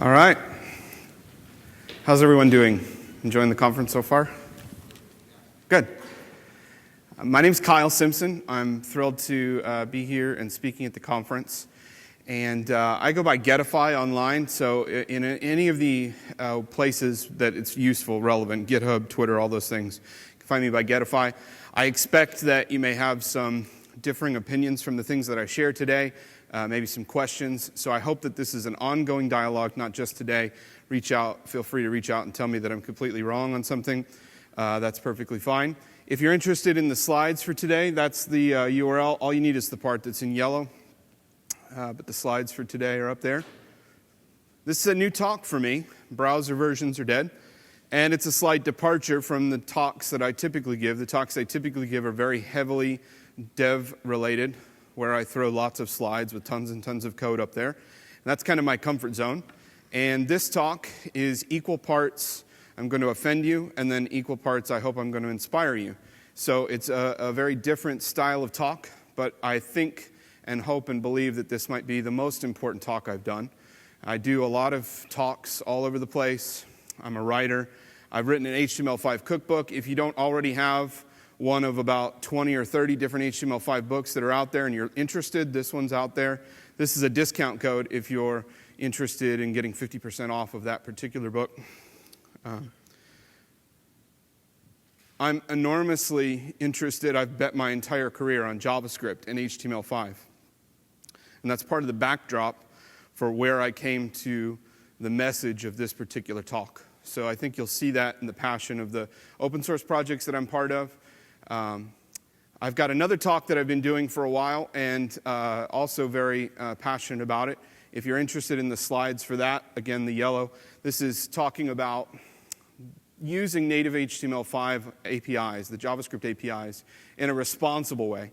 All right. How's everyone doing? Enjoying the conference so far? Good. My name's Kyle Simpson. I'm thrilled to be here and speaking at the conference. And I go by Getify online, so in any of the places that it's useful, relevant, GitHub, Twitter, all those things, you can find me by Getify. I expect that you may have some differing opinions from the things that I share today, maybe some questions. So I hope that this is an ongoing dialogue, not just today. Reach out, feel free to reach out and tell me that I'm completely wrong on something. That's perfectly fine. If you're interested in the slides for today, that's the URL. All you need is the part that's in yellow. But the slides for today are up there. This is a new talk for me. Browser versions are dead. And it's a slight departure from the talks that I typically give. The talks I typically give are very heavily dev-related, where I throw lots of slides with tons and tons of code up there. And that's kind of my comfort zone. And this talk is equal parts, I'm going to offend you, and then equal parts, I hope I'm going to inspire you. So it's a very different style of talk, but I think and hope and believe that this might be the most important talk I've done. I do a lot of talks all over the place. I'm a writer. I've written an HTML5 cookbook. If you don't already have one of about 20 or 30 different HTML5 books that are out there and you're interested, this one's out there. This is a discount code if you're interested in getting 50% off of that particular book. I'm enormously interested. I've bet my entire career on JavaScript and HTML5. And that's part of the backdrop for where I came to the message of this particular talk. So I think you'll see that in the passion of the open source projects that I'm part of. I've got another talk that I've been doing for a while and also very passionate about it. If you're interested in the slides for that, again, the yellow, this is talking about using native HTML5 APIs, the JavaScript APIs, in a responsible way.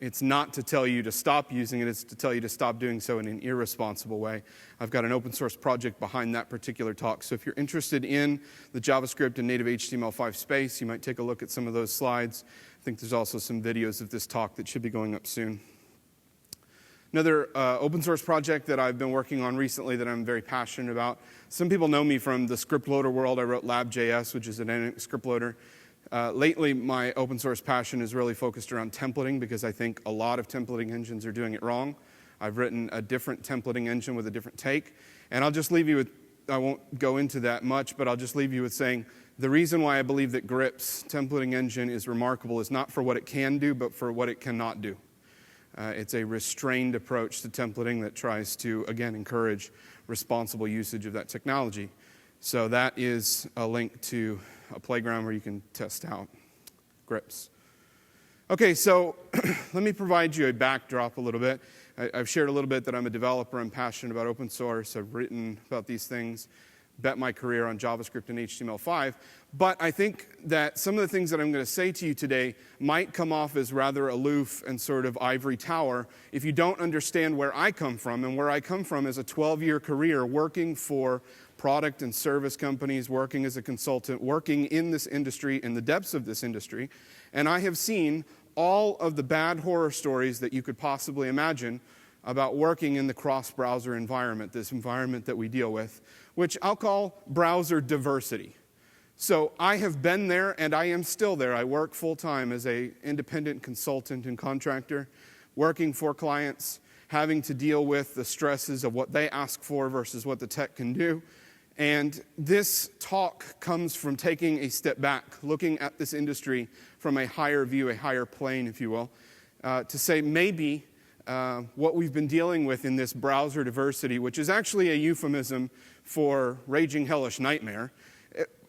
It's not to tell you to stop using it, it's to tell you to stop doing so in an irresponsible way. I've got an open source project behind that particular talk. So if you're interested in the JavaScript and native HTML5 space, you might take a look at some of those slides. I think there's also some videos of this talk that should be going up soon. Another open source project that I've been working on recently that I'm very passionate about. Some people know me from the script loader world. I wrote Lab.js, which is a dynamic script loader. Lately, my open source passion is really focused around templating because I think a lot of templating engines are doing it wrong. I've written a different templating engine with a different take. And I'll just leave you with, I won't go into that much, but I'll just leave you with saying the reason why I believe that Grip's templating engine is remarkable is not for what it can do, but for what it cannot do. It's a restrained approach to templating that tries to, again, encourage responsible usage of that technology. So that is a link to a playground where you can test out Grips. Okay, so let me provide you a backdrop a little bit. I've shared a little bit that I'm a developer. I'm passionate about open source. I've written about these things, bet my career on JavaScript and HTML5. But I think that some of the things that I'm going to say to you today might come off as rather aloof and sort of ivory tower if you don't understand where I come from. And where I come from is a 12-year career working for product and service companies, working as a consultant, working in this industry, in the depths of this industry. And I have seen all of the bad horror stories that you could possibly imagine about working in the cross-browser environment, this environment that we deal with, which I'll call browser diversity. So I have been there, and I am still there. I work full-time as an independent consultant and contractor, working for clients, having to deal with the stresses of what they ask for versus what the tech can do. And this talk comes from taking a step back, looking at this industry from a higher view, a higher plane, if you will, to say maybe what we've been dealing with in this browser diversity, which is actually a euphemism for raging hellish nightmare.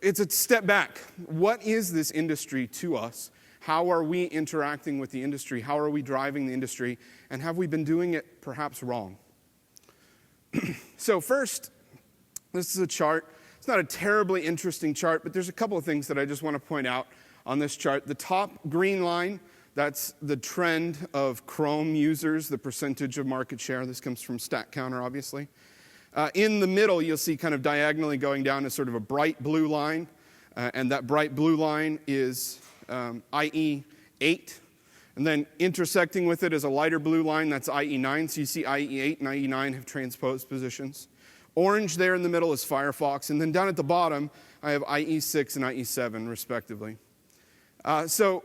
It's a step back. What is this industry to us? How are we interacting with the industry? How are we driving the industry? And have we been doing it perhaps wrong? So first, this is a chart. It's not a terribly interesting chart, but there's a couple of things that I just want to point out on this chart. The top green line, that's the trend of Chrome users, the percentage of market share. This comes from StatCounter, obviously. In the middle, you'll see kind of diagonally going down is sort of a bright blue line. And that bright blue line is IE 8. And then intersecting with it is a lighter blue line, that's IE 9. So you see IE 8 and IE 9 have transposed positions. Orange there in the middle is Firefox, and then down at the bottom, I have IE6 and IE7, respectively. So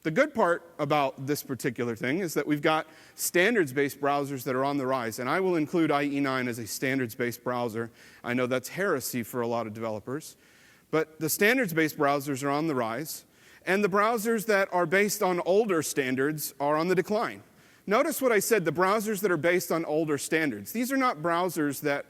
the good part about this particular thing is that we've got standards-based browsers that are on the rise, and I will include IE9 as a standards-based browser. I know that's heresy for a lot of developers, but the standards-based browsers are on the rise, and the browsers that are based on older standards are on the decline. Notice what I said, the browsers that are based on older standards. These are not browsers that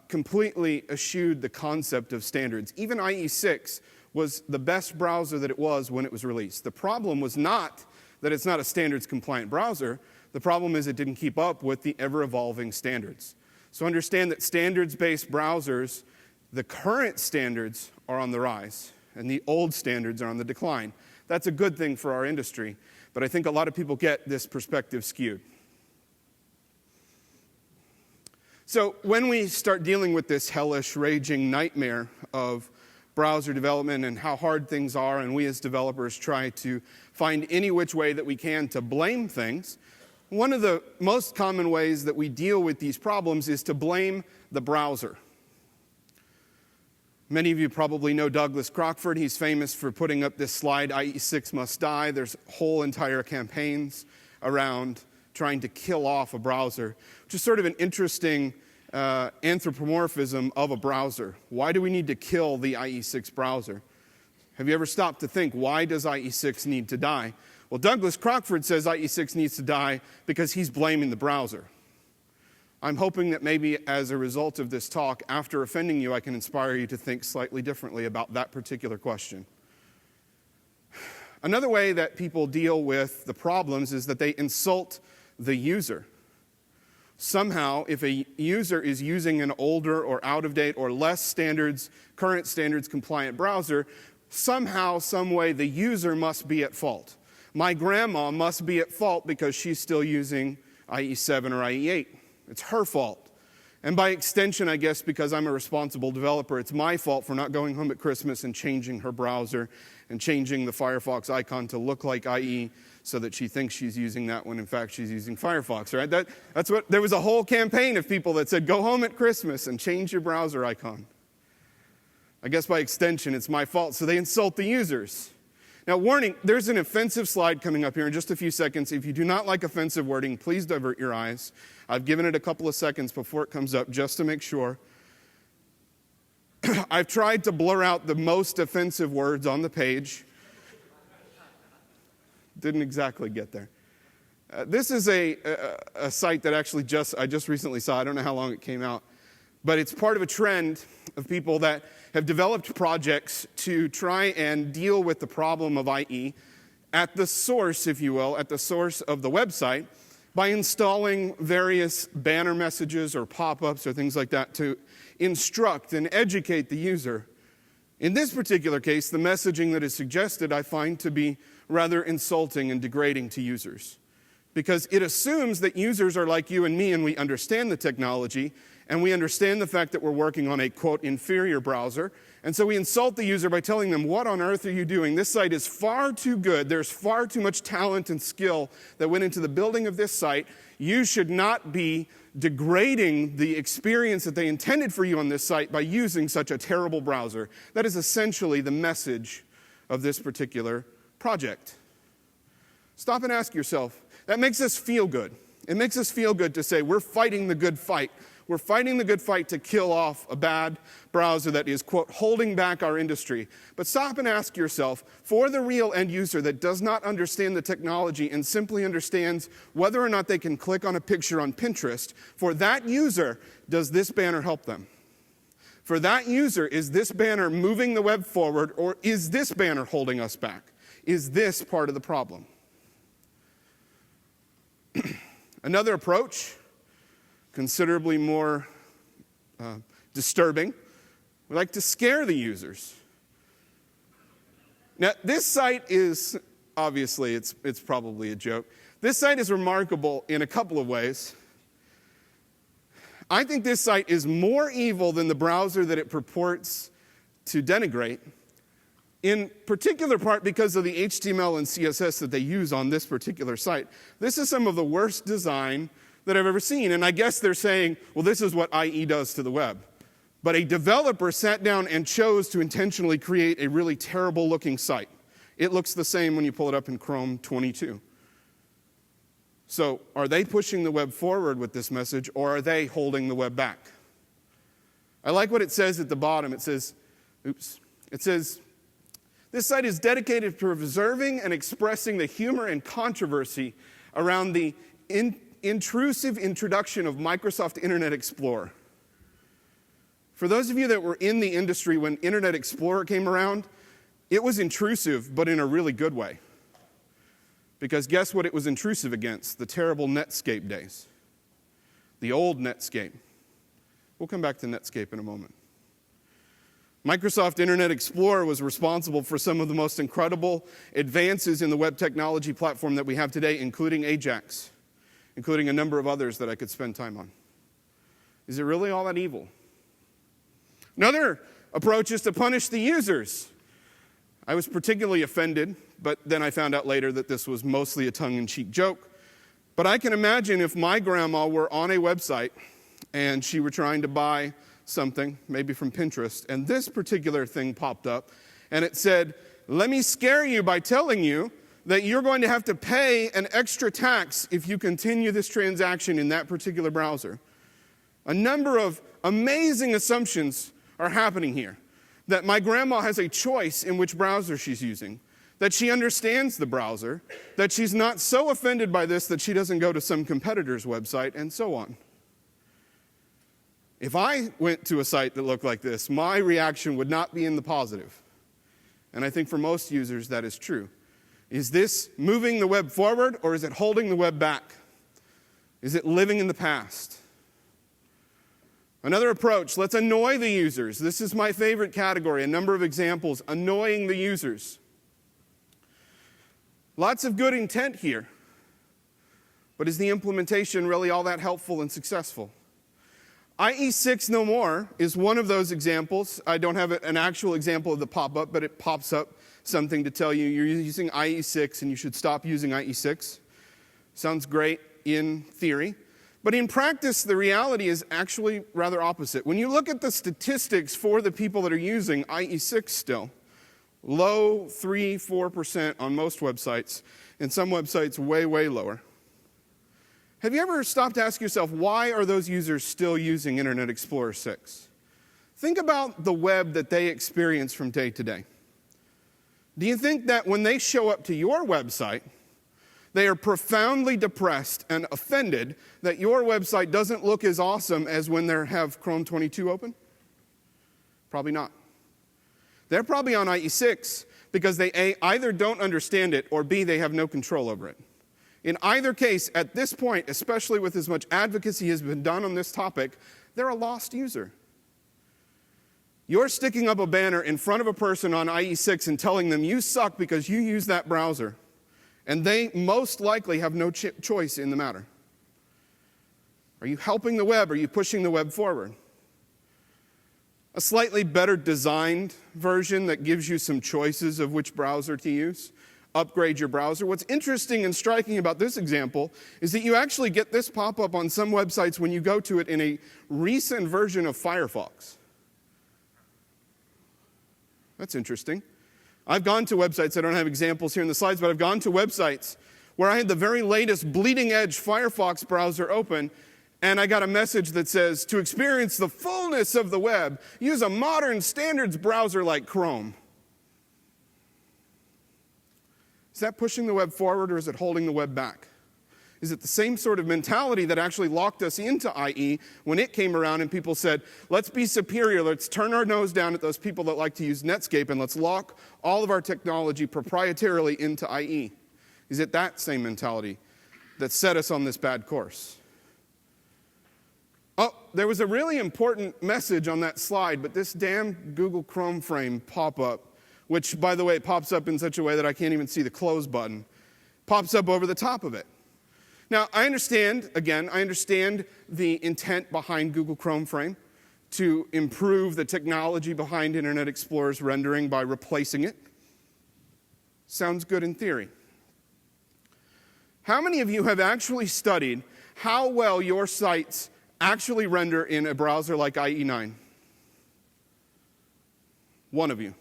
completely eschewed the concept of standards. Even IE6 was the best browser that it was when it was released. The problem was not that it's not a standards-compliant browser. The problem is it didn't keep up with the ever-evolving standards. So understand that standards-based browsers, the current standards are on the rise, and the old standards are on the decline. That's a good thing for our industry, but I think a lot of people get this perspective skewed. So when we start dealing with this hellish, raging nightmare of browser development and how hard things are, and we as developers try to find any which way that we can to blame things, one of the most common ways that we deal with these problems is to blame the browser. Many of you probably know Douglas Crockford. He's famous for putting up this slide, IE6 must die. There's whole entire campaigns around trying to kill off a browser, which is sort of an interesting anthropomorphism of a browser. Why do we need to kill the IE6 browser? Have you ever stopped to think, why does IE6 need to die? Well, Douglas Crockford says IE6 needs to die because he's blaming the browser. I'm hoping that maybe as a result of this talk, after offending you, I can inspire you to think slightly differently about that particular question. Another way that people deal with the problems is that they insult the user. Somehow, if a user is using an older or out-of-date or less standards, current standards compliant browser, somehow, some way, the user must be at fault. My grandma must be at fault because she's still using IE7 or IE8. It's her fault. And by extension, I guess, because I'm a responsible developer, it's my fault for not going home at Christmas and changing her browser and changing the Firefox icon to look like IE so that she thinks she's using that when in fact she's using Firefox, right? That's what, there was a whole campaign of people that said, go home at Christmas and change your browser icon. I guess by extension, it's my fault. So they insult the users. Now, warning, there's an offensive slide coming up here in just a few seconds. If you do not like offensive wording, please divert your eyes. I've given it a couple of seconds before it comes up just to make sure. I've tried to blur out the most offensive words on the page. Didn't exactly get there. This is a site that actually I just recently saw. I don't know how long it came out. But it's part of a trend of people that have developed projects to try and deal with the problem of IE at the source, if you will, at the source of the website by installing various banner messages or pop-ups or things like that to instruct and educate the user. In this particular case, the messaging that is suggested I find to be rather insulting and degrading to users because it assumes that users are like you and me and we understand the technology and we understand the fact that we're working on a, quote, inferior browser. And so we insult the user by telling them, what on earth are you doing? This site is far too good. There's far too much talent and skill that went into the building of this site. You should not be degrading the experience that they intended for you on this site by using such a terrible browser. That is essentially the message of this particular project. Stop and ask yourself, that makes us feel good. It makes us feel good to say we're fighting the good fight. We're fighting the good fight to kill off a bad browser that is, quote, holding back our industry. But stop and ask yourself, for the real end user that does not understand the technology and simply understands whether or not they can click on a picture on Pinterest, for that user, does this banner help them? For that user, is this banner moving the web forward, or is this banner holding us back? Is this part of the problem? Another approach, considerably more disturbing, we like to scare the users. Now, this site is, obviously, it's probably a joke. This site is remarkable in a couple of ways. I think this site is more evil than the browser that it purports to denigrate, in particular part because of the HTML and CSS that they use on this particular site. This is some of the worst design, that I've ever seen. And I guess they're saying, well, this is what IE does to the web. But a developer sat down and chose to intentionally create a really terrible looking site. It looks the same when you pull it up in Chrome 22. So are they pushing the web forward with this message, or are they holding the web back? I like what it says at the bottom. It says, this site is dedicated to preserving and expressing the humor and controversy around the intrusive introduction of Microsoft Internet Explorer. For those of you that were in the industry when Internet Explorer came around, it was intrusive, but in a really good way. Because guess what it was intrusive against? The terrible Netscape days. The old Netscape. We'll come back to Netscape in a moment. Microsoft Internet Explorer was responsible for some of the most incredible advances in the web technology platform that we have today, including Ajax, including a number of others that I could spend time on. Is it really all that evil? Another approach is to punish the users. I was particularly offended, but then I found out later that this was mostly a tongue-in-cheek joke. But I can imagine if my grandma were on a website and she were trying to buy something, maybe from Pinterest, and this particular thing popped up, and it said, let me scare you by telling you that you're going to have to pay an extra tax if you continue this transaction in that particular browser. A number of amazing assumptions are happening here. That my grandma has a choice in which browser she's using, that she understands the browser, that she's not so offended by this that she doesn't go to some competitor's website, and so on. If I went to a site that looked like this, my reaction would not be in the positive. And I think for most users that is true. Is this moving the web forward, or is it holding the web back? Is it living in the past? Another approach, let's annoy the users. This is my favorite category, a number of examples, annoying the users. Lots of good intent here, but is the implementation really all that helpful and successful? IE6 no more is one of those examples. I don't have an actual example of the pop-up, but it pops up something to tell you you're using IE6 and you should stop using IE6. Sounds great in theory. But in practice, the reality is actually rather opposite. When you look at the statistics for the people that are using IE6 still, low 3-4% on most websites, and some websites way, way lower. Have you ever stopped to ask yourself, why are those users still using Internet Explorer 6? Think about the web that they experience from day to day. Do you think that when they show up to your website, they are profoundly depressed and offended that your website doesn't look as awesome as when they have Chrome 22 open? Probably not. They're probably on IE6 because they A, either don't understand it, or B, they have no control over it. In either case, at this point, especially with as much advocacy has been done on this topic, they're a lost user. You're sticking up a banner in front of a person on IE6 and telling them you suck because you use that browser. And they most likely have no choice in the matter. Are you helping the web? Are you pushing the web forward? A slightly better designed version that gives you some choices of which browser to use. Upgrade your browser. What's interesting and striking about this example is that you actually get this pop-up on some websites when you go to it in a recent version of Firefox. That's interesting. I've gone to websites, I don't have examples here in the slides, but I've gone to websites where I had the very latest bleeding-edge Firefox browser open, and I got a message that says, to experience the fullness of the web, use a modern standards browser like Chrome. Is that pushing the web forward, or is it holding the web back? Is it the same sort of mentality that actually locked us into IE when it came around and people said, let's be superior, let's turn our nose down at those people that like to use Netscape, and let's lock all of our technology proprietarily into IE? Is it that same mentality that set us on this bad course? Oh, there was a really important message on that slide, but this damn Google Chrome frame pop-up, which, by the way, pops up in such a way that I can't even see the close button, pops up over the top of it. Now, I understand the intent behind Google Chrome frame to improve the technology behind Internet Explorer's rendering by replacing it. Sounds good in theory. How many of you have actually studied how well your sites actually render in a browser like IE9? One of you.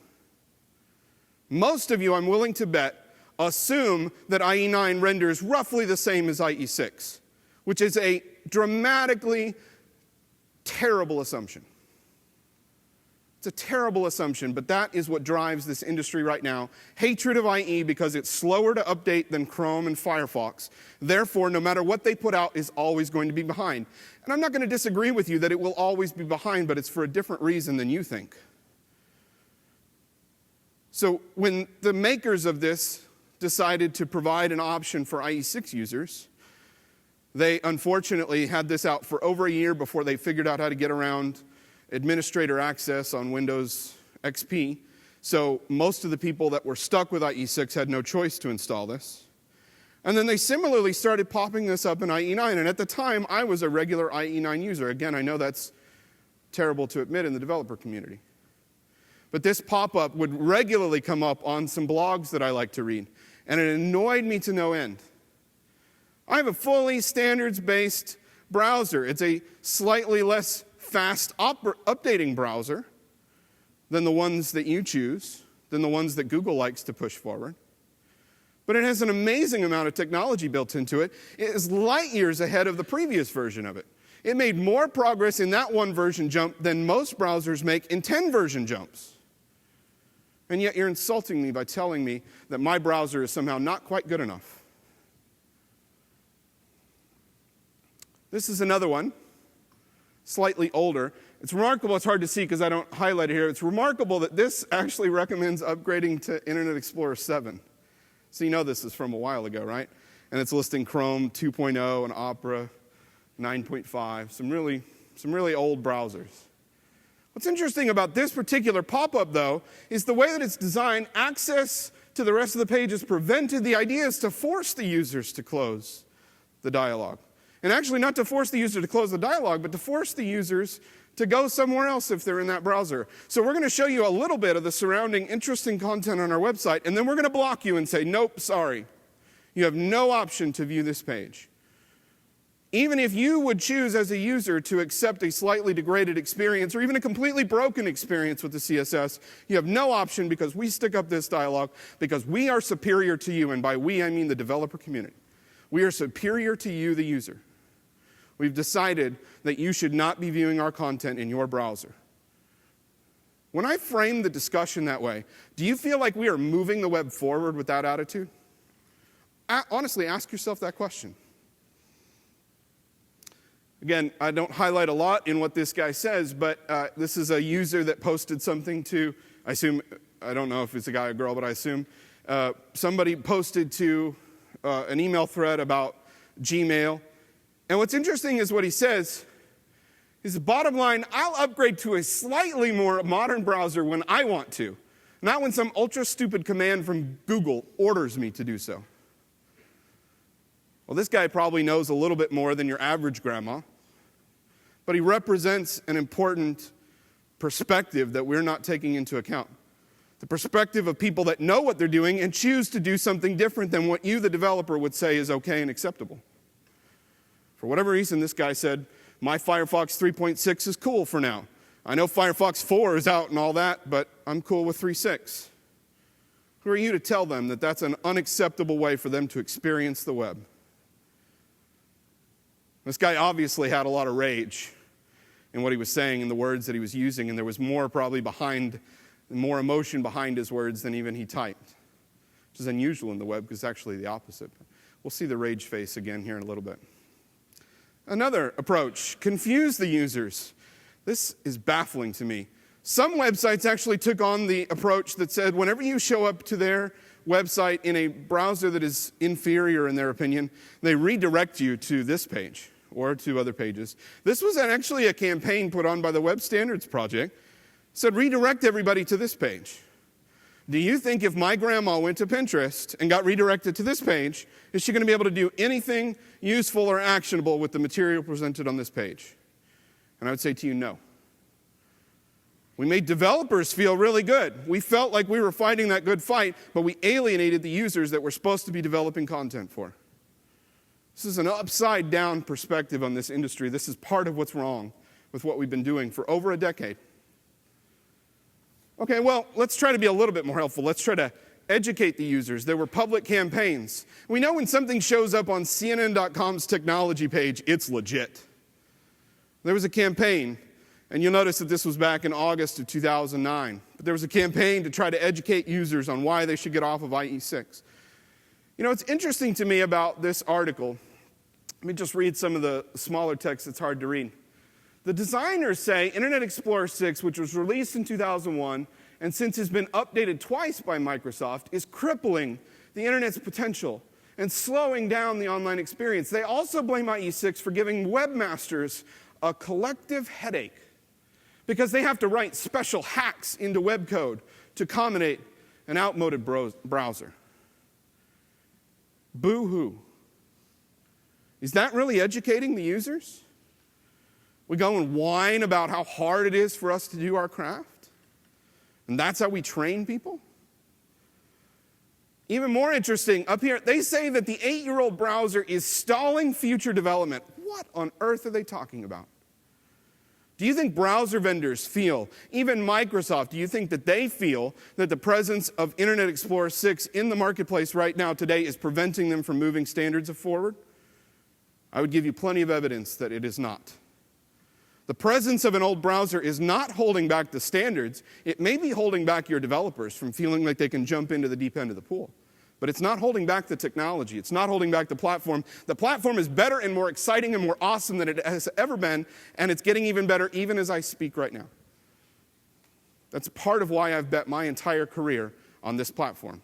Most of you, I'm willing to bet, assume that IE9 renders roughly the same as IE6, which is a dramatically terrible assumption. It's a terrible assumption, but that is what drives this industry right now. Hatred of IE because it's slower to update than Chrome and Firefox. Therefore, no matter what they put out, is always going to be behind. And I'm not going to disagree with you that it will always be behind, but it's for a different reason than you think. So when the makers of this decided to provide an option for IE6 users, they unfortunately had this out for over a year before they figured out how to get around administrator access on Windows XP. So most of the people that were stuck with IE6 had no choice to install this. And then they similarly started popping this up in IE9. And at the time, I was a regular IE9 user. Again, I know that's terrible to admit in the developer community. But this pop-up would regularly come up on some blogs that I like to read. And it annoyed me to no end. I have a fully standards-based browser. It's a slightly less fast updating browser than the ones that you choose, than the ones that Google likes to push forward. But it has an amazing amount of technology built into it. It is light years ahead of the previous version of it. It made more progress in that one version jump than most browsers make in 10 version jumps. And yet you're insulting me by telling me that my browser is somehow not quite good enough. This is another one, slightly older. It's remarkable, it's hard to see because I don't highlight it here. It's remarkable that this actually recommends upgrading to Internet Explorer 7. So you know this is from a while ago, right? And it's listing Chrome 2.0 and Opera 9.5, some really old browsers. What's interesting about this particular pop-up, though, is the way that it's designed, access to the rest of the page is prevented. The idea is to force the users to close the dialog. And actually not to force the user to close the dialog, but to force the users to go somewhere else if they're in that browser. So we're going to show you a little bit of the surrounding interesting content on our website, and then we're going to block you and say, nope, sorry. You have no option to view this page. Even if you would choose as a user to accept a slightly degraded experience or even a completely broken experience with the CSS, you have no option because we stick up this dialog because we are superior to you, and by we I mean the developer community. We are superior to you, the user. We've decided that you should not be viewing our content in your browser. When I frame the discussion that way, do you feel like we are moving the web forward with that attitude? Honestly, ask yourself that question. Again, I don't highlight a lot in what this guy says, but this is a user that posted something to, I don't know if it's a guy or girl, but I assume, somebody posted to an email thread about Gmail. And what's interesting is what he says is, bottom line, I'll upgrade to a slightly more modern browser when I want to, not when some ultra-stupid command from Google orders me to do so. Well, this guy probably knows a little bit more than your average grandma, but he represents an important perspective that we're not taking into account. The perspective of people that know what they're doing and choose to do something different than what you, the developer, would say is okay and acceptable. For whatever reason, this guy said, my Firefox 3.6 is cool for now. I know Firefox 4 is out and all that, but I'm cool with 3.6. Who are you to tell them that that's an unacceptable way for them to experience the web? This guy obviously had a lot of rage in what he was saying and the words that he was using, and there was more emotion behind his words than even he typed, which is unusual in the web because it's actually the opposite. We'll see the rage face again here in a little bit. Another approach, confuse the users. This is baffling to me. Some websites actually took on the approach that said whenever you show up to their website in a browser that is inferior in their opinion, they redirect you to this page or to other pages. This was actually a campaign put on by the Web Standards Project. It said redirect everybody to this page. Do you think if my grandma went to Pinterest and got redirected to this page, is she going to be able to do anything useful or actionable with the material presented on this page? And I would say to you, no. We made developers feel really good. We felt like we were fighting that good fight, but we alienated the users that we're supposed to be developing content for. This is an upside-down perspective on this industry. This is part of what's wrong with what we've been doing for over a decade. Okay, well, let's try to be a little bit more helpful. Let's try to educate the users. There were public campaigns. We know when something shows up on CNN.com's technology page, it's legit. There was a campaign, and you'll notice that this was back in August of 2009. But there was a campaign to try to educate users on why they should get off of IE6. You know, it's interesting to me about this article. Let me just read some of the smaller text that's hard to read. The designers say Internet Explorer 6, which was released in 2001, and since has been updated twice by Microsoft, is crippling the Internet's potential and slowing down the online experience. They also blame IE6 for giving webmasters a collective headache because they have to write special hacks into web code to accommodate an outmoded browser. Boo-hoo. Is that really educating the users? We go and whine about how hard it is for us to do our craft? And that's how we train people? Even more interesting, up here, they say that the 8-year-old browser is stalling future development. What on earth are they talking about? Do you think browser vendors feel, even Microsoft, do you think that they feel that the presence of Internet Explorer 6 in the marketplace right now today is preventing them from moving standards forward? I would give you plenty of evidence that it is not. The presence of an old browser is not holding back the standards. It may be holding back your developers from feeling like they can jump into the deep end of the pool. But it's not holding back the technology. It's not holding back the platform. The platform is better and more exciting and more awesome than it has ever been, and it's getting even better even as I speak right now. That's part of why I've bet my entire career on this platform.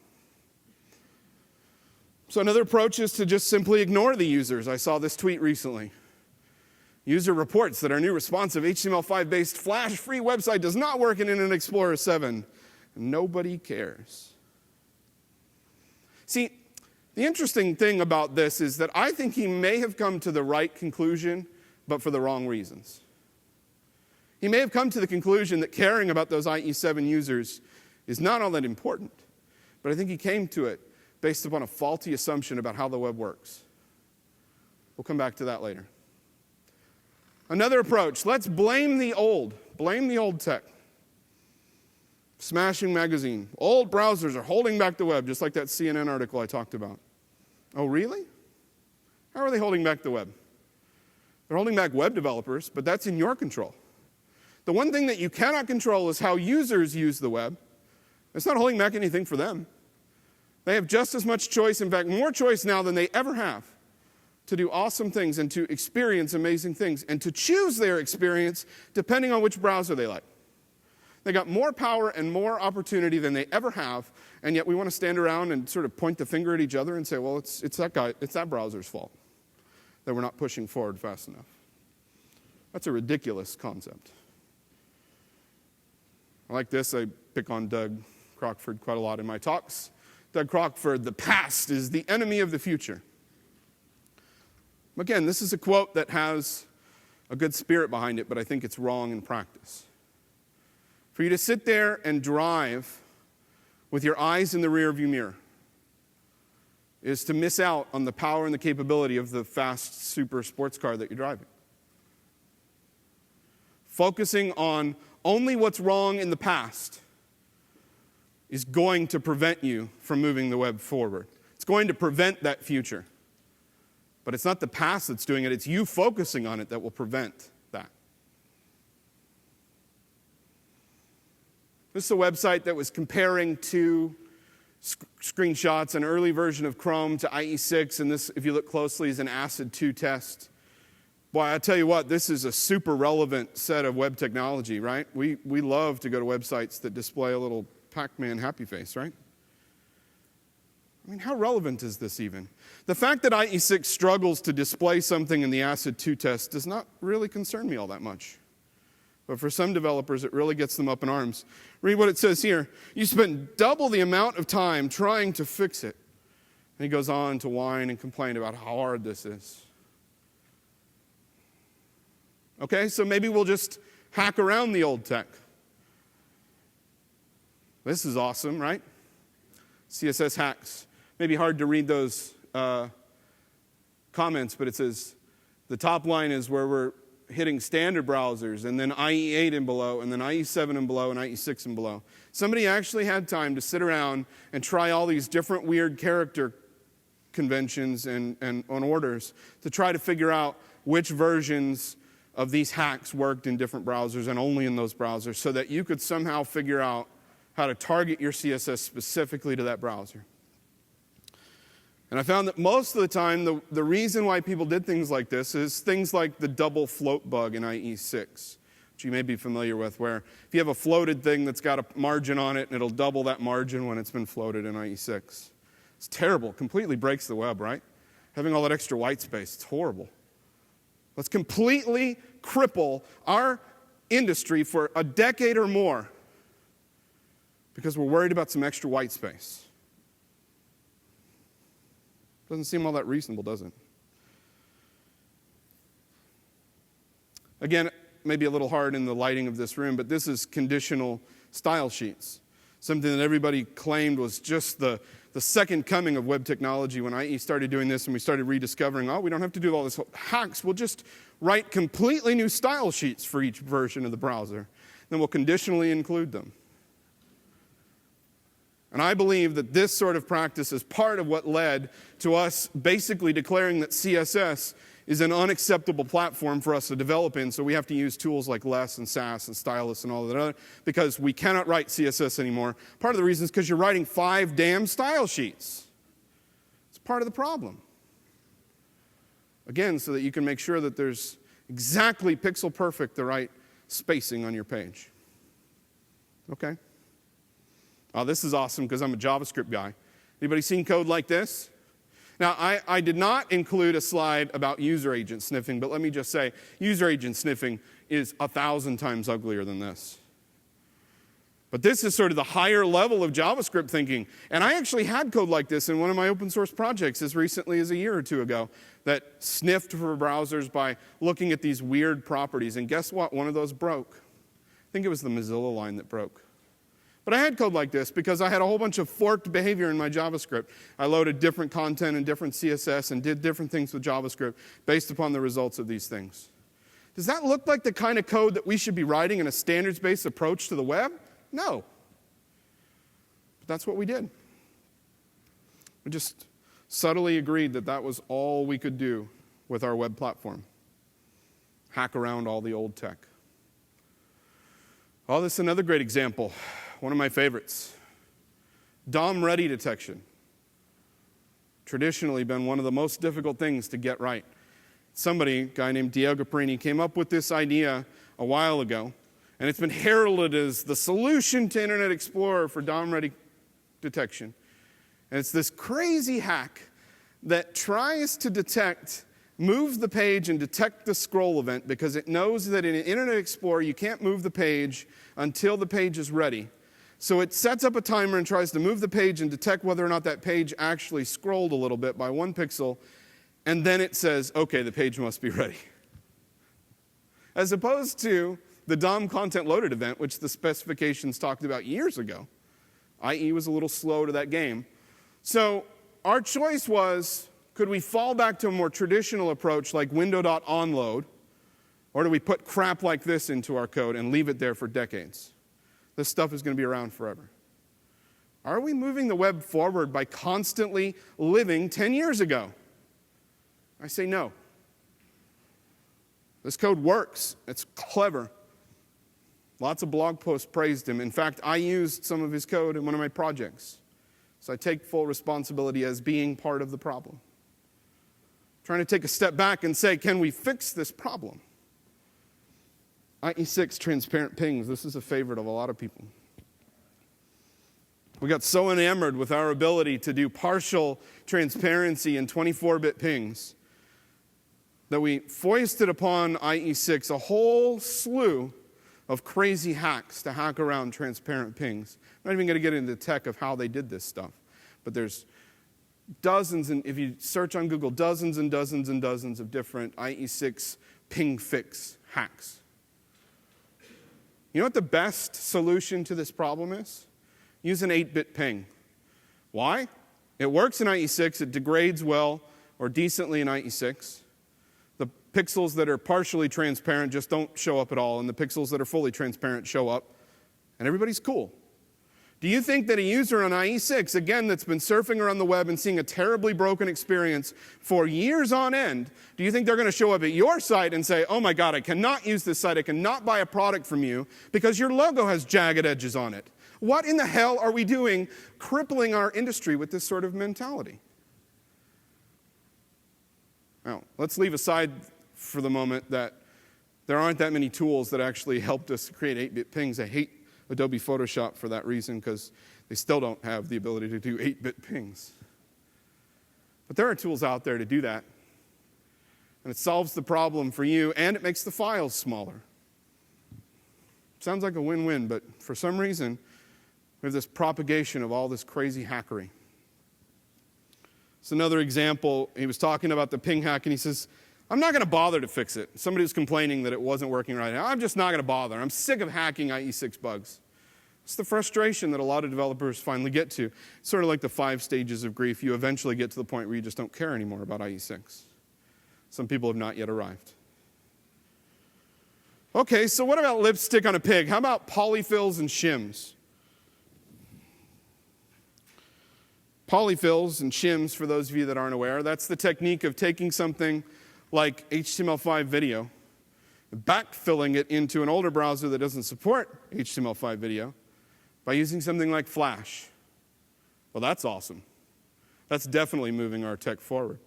So another approach is to just simply ignore the users. I saw this tweet recently. User reports that our new responsive HTML5-based Flash-free website does not work in Internet Explorer 7. Nobody cares. See, the interesting thing about this is that I think he may have come to the right conclusion, but for the wrong reasons. He may have come to the conclusion that caring about those IE7 users is not all that important, but I think he came to it based upon a faulty assumption about how the web works. We'll come back to that later. Another approach, let's blame the old tech. Smashing Magazine. Old browsers are holding back the web, just like that CNN article I talked about. Oh, really? How are they holding back the web? They're holding back web developers, but that's in your control. The one thing that you cannot control is how users use the web. It's not holding back anything for them. They have just as much choice, in fact, more choice now than they ever have, to do awesome things and to experience amazing things and to choose their experience depending on which browser they like. They got more power and more opportunity than they ever have, and yet we want to stand around and sort of point the finger at each other and say, well, it's that browser's fault that we're not pushing forward fast enough. That's a ridiculous concept. I like this. I pick on Doug Crockford quite a lot in my talks. Doug Crockford, the past is the enemy of the future. Again, this is a quote that has a good spirit behind it, but I think it's wrong in practice. For you to sit there and drive with your eyes in the rearview mirror is to miss out on the power and the capability of the fast super sports car that you're driving. Focusing on only what's wrong in the past is going to prevent you from moving the web forward. It's going to prevent that future. But it's not the past that's doing it, it's you focusing on it that will prevent that. This is a website that was comparing two screenshots, an early version of Chrome to IE6, and this, if you look closely, is an ACID 2 test. Boy, I tell you what, this is a super relevant set of web technology, right? We love to go to websites that display a little Pac-Man happy face, right? I mean, how relevant is this even? The fact that IE6 struggles to display something in the ACID 2 test does not really concern me all that much. But for some developers, it really gets them up in arms. Read what it says here. You spent double the amount of time trying to fix it. And he goes on to whine and complain about how hard this is. Okay, so maybe we'll just hack around the old tech. This is awesome, right? CSS hacks. Maybe hard to read those comments, but it says the top line is where we're hitting standard browsers, and then IE8 and below, and then IE7 and below, and IE6 and below. Somebody actually had time to sit around and try all these different weird character conventions and on orders to try to figure out which versions of these hacks worked in different browsers and only in those browsers, so that you could somehow figure out how to target your CSS specifically to that browser. And I found that most of the time, the reason why people did things like this is things like the double float bug in IE6, which you may be familiar with, where if you have a floated thing that's got a margin on it, and it'll double that margin when it's been floated in IE6. It's terrible. Completely breaks the web, right? Having all that extra white space, it's horrible. Let's completely cripple our industry for a decade or more because we're worried about some extra white space. Doesn't seem all that reasonable, does it? Again, maybe a little hard in the lighting of this room, but this is conditional style sheets. Something that everybody claimed was just the second coming of web technology. When IE started doing this and we started rediscovering, we don't have to do all this hacks. We'll just write completely new style sheets for each version of the browser. Then we'll conditionally include them. And I believe that this sort of practice is part of what led to us basically declaring that CSS is an unacceptable platform for us to develop in, so we have to use tools like Less and Sass and Stylus and all that other, because we cannot write CSS anymore. Part of the reason is because you're writing 5 damn style sheets. It's part of the problem. Again, so that you can make sure that there's exactly pixel perfect the right spacing on your page. Okay? Oh, this is awesome because I'm a JavaScript guy. Anybody seen code like this? Now, I did not include a slide about user agent sniffing, but let me just say, user agent sniffing is 1,000 times uglier than this. But this is sort of the higher level of JavaScript thinking. And I actually had code like this in one of my open source projects as recently as a year or two ago that sniffed for browsers by looking at these weird properties. And guess what? One of those broke. I think it was the Mozilla line that broke. But I had code like this because I had a whole bunch of forked behavior in my JavaScript. I loaded different content and different CSS and did different things with JavaScript based upon the results of these things. Does that look like the kind of code that we should be writing in a standards-based approach to the web? No. But that's what we did. We just subtly agreed that that was all we could do with our web platform. Hack around all the old tech. Oh, this is another great example. One of my favorites. DOM-ready detection. Traditionally been one of the most difficult things to get right. Somebody, a guy named Diego Perini, came up with this idea a while ago, and it's been heralded as the solution to Internet Explorer for DOM-ready detection. And it's this crazy hack that tries to move the page and detect the scroll event because it knows that in Internet Explorer you can't move the page until the page is ready. So it sets up a timer and tries to move the page and detect whether or not that page actually scrolled a little bit by 1 pixel, and then it says, okay, the page must be ready. As opposed to the DOM content loaded event, which the specifications talked about years ago. IE was a little slow to that game. So our choice was, could we fall back to a more traditional approach like window.onload, or do we put crap like this into our code and leave it there for decades? This stuff is going to be around forever. Are we moving the web forward by constantly living 10 years ago? I say no. This code works. It's clever. Lots of blog posts praised him. In fact, I used some of his code in one of my projects. So I take full responsibility as being part of the problem. I'm trying to take a step back and say, can we fix this problem? IE6 transparent pings. This is a favorite of a lot of people. We got so enamored with our ability to do partial transparency in 24-bit pings that we foisted upon IE6 a whole slew of crazy hacks to hack around transparent pings. I'm not even going to get into the tech of how they did this stuff. But there's dozens, and if you search on Google, dozens and dozens and dozens of different IE6 ping fix hacks. You know what the best solution to this problem is? Use an 8-bit ping. Why? It works in IE6, it degrades well, or decently in IE6. The pixels that are partially transparent just don't show up at all, and the pixels that are fully transparent show up, and everybody's cool. Do you think that a user on IE6, again, that's been surfing around the web and seeing a terribly broken experience for years on end, do you think they're going to show up at your site and say, oh my God, I cannot use this site, I cannot buy a product from you because your logo has jagged edges on it? What in the hell are we doing crippling our industry with this sort of mentality? Now, let's leave aside for the moment that there aren't that many tools that actually helped us create 8-bit pings. I hate Adobe Photoshop for that reason because they still don't have the ability to do 8-bit pings. But there are tools out there to do that. And it solves the problem for you, and it makes the files smaller. Sounds like a win-win, but for some reason, we have this propagation of all this crazy hackery. It's another example. He was talking about the ping hack, and he says, I'm not going to bother to fix it. Somebody was complaining that it wasn't working right now. I'm just not going to bother. I'm sick of hacking IE6 bugs. It's the frustration that a lot of developers finally get to. It's sort of like the 5 stages of grief. You eventually get to the point where you just don't care anymore about IE6. Some people have not yet arrived. Okay, so what about lipstick on a pig? How about polyfills and shims? Polyfills and shims, for those of you that aren't aware, that's the technique of taking something like HTML5 video, backfilling it into an older browser that doesn't support HTML5 video by using something like Flash. Well, that's awesome. That's definitely moving our tech forward.